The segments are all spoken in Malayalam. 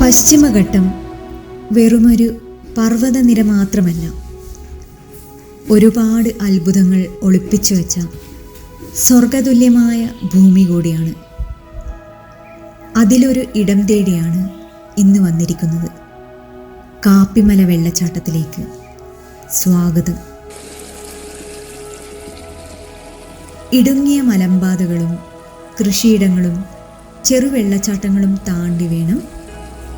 പശ്ചിമഘട്ടം വെറുമൊരു പർവ്വതനിര മാത്രമല്ല, ഒരുപാട് അത്ഭുതങ്ങൾ ഒളിപ്പിച്ചു വെച്ച സ്വർഗതുല്യമായ ഭൂമി കൂടിയാണ്. അതിലൊരു ഇടം തേടിയാണ് ഇന്ന് വന്നിരിക്കുന്നത്. കാപ്പിമല വെള്ളച്ചാട്ടത്തിലേക്ക് സ്വാഗതം. ഇടുങ്ങിയ മലമ്പാതകളും കൃഷിയിടങ്ങളും ചെറുവെള്ളച്ചാട്ടങ്ങളും താണ്ടി വേണം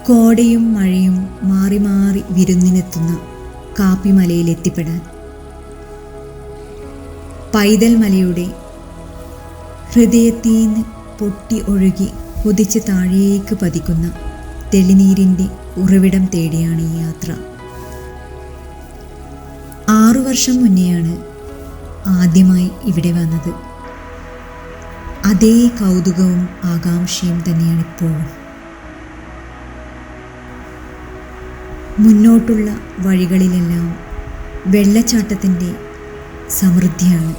കോടയും മഴയും മാറി മാറി വിരുന്നിനെത്തുന്ന കാപ്പിമലയിൽ എത്തിപ്പെടാൻ. പൈതൽ മലയുടെ ഹൃദയത്തീന്ന് പൊട്ടി ഒഴുകി കുതിച്ച് താഴേക്ക് പതിക്കുന്ന തെളിനീരിൻ്റെ ഉറവിടം തേടിയാണ് ഈ യാത്ര. 6 വർഷം മുന്നെയാണ് ആദ്യമായി ഇവിടെ വന്നത്. അതേ കൗതുകവും ആകാംക്ഷയും തന്നെയാണ് ഇപ്പോഴും. മുന്നോട്ടുള്ള വഴികളിലെല്ലാം വെള്ളച്ചാട്ടത്തിൻ്റെ സമൃദ്ധിയാണ്.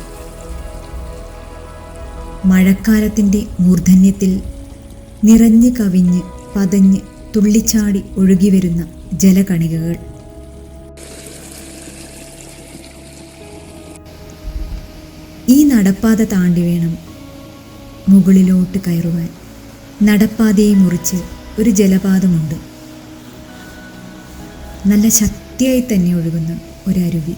മഴക്കാലത്തിൻ്റെ മൂർധന്യത്തിൽ നിറഞ്ഞു കവിഞ്ഞ് പതഞ്ഞ് തുള്ളിച്ചാടി ഒഴുകി വരുന്ന ജലകണികകൾ. ഈ നടപ്പാത താണ്ടി വേണം മുകളിലോട്ട് കയറുവാൻ. നടപ്പാതയെ മുറിച്ച് ഒരു ജലപാതമുണ്ട്. നല്ല ശക്തിയായി തന്നെ ഒഴുകുന്ന ഒരരുവി.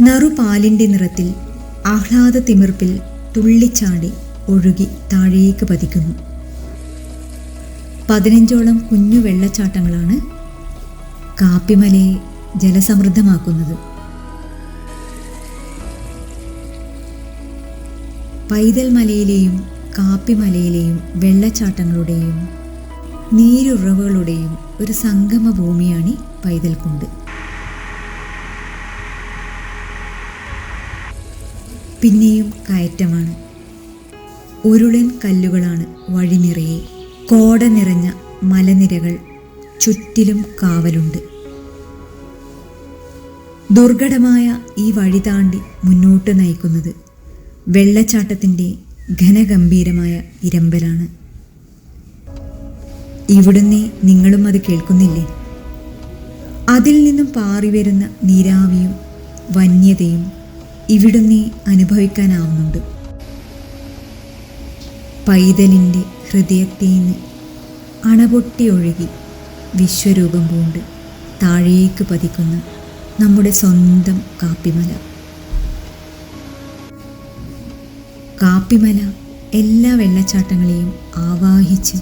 നറുപാലിൻ്റെ നിറത്തിൽ ആഹ്ലാദ തിമിർപ്പിൽ തുള്ളിച്ചാടി ഒഴുകി താഴേക്ക് പതിക്കുന്നു. 15ഓളം കുഞ്ഞു വെള്ളച്ചാട്ടങ്ങളാണ് കാപ്പിമലയെ ജലസമൃദ്ധമാക്കുന്നത്. പൈതൽ മലയിലെയും കാപ്പിമലയിലെയും വെള്ളച്ചാട്ടങ്ങളുടെയും നീരുറവുകളുടെയും ഒരു സംഗമ ഭൂമിയാണ് പൈതൽക്കുണ്ട്. പിന്നെയും കയറ്റമാണ്. ഉരുളൻ കല്ലുകളാണ് വഴി നിറയെ. കോട നിറഞ്ഞ മലനിരകൾ ചുറ്റിലും കാവലുണ്ട്. ദുർഘടമായ ഈ വഴി താണ്ടി മുന്നോട്ട് നയിക്കുന്നത് വെള്ളച്ചാട്ടത്തിൻ്റെ ഘനഗംഭീരമായ ഇരമ്പലാണ്. ഇവിടുന്ന് നിങ്ങളും അത് കേൾക്കുന്നില്ലേ? അതിൽ നിന്നും പാറി വരുന്ന നീരാവിയും വന്യതയും ഇവിടുന്ന് അനുഭവിക്കാനാവുന്നുണ്ട്. പൈതലിൻ്റെ ഹൃദയത്തേന്ന് അണപൊട്ടി ഒഴുകി വിശ്വരൂപം പൂണ്ട് താഴേക്ക് പതിക്കുന്ന നമ്മുടെ സ്വന്തം കാപ്പിമല. കാപ്പിമല എല്ലാ വെള്ളച്ചാട്ടങ്ങളെയും ആവാഹിച്ച്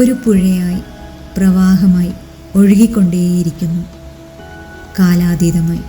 ഒരു പുഴയായി പ്രവാഹമായി ഒഴുകിക്കൊണ്ടേയിരിക്കുന്നു, കാലാതീതമായി.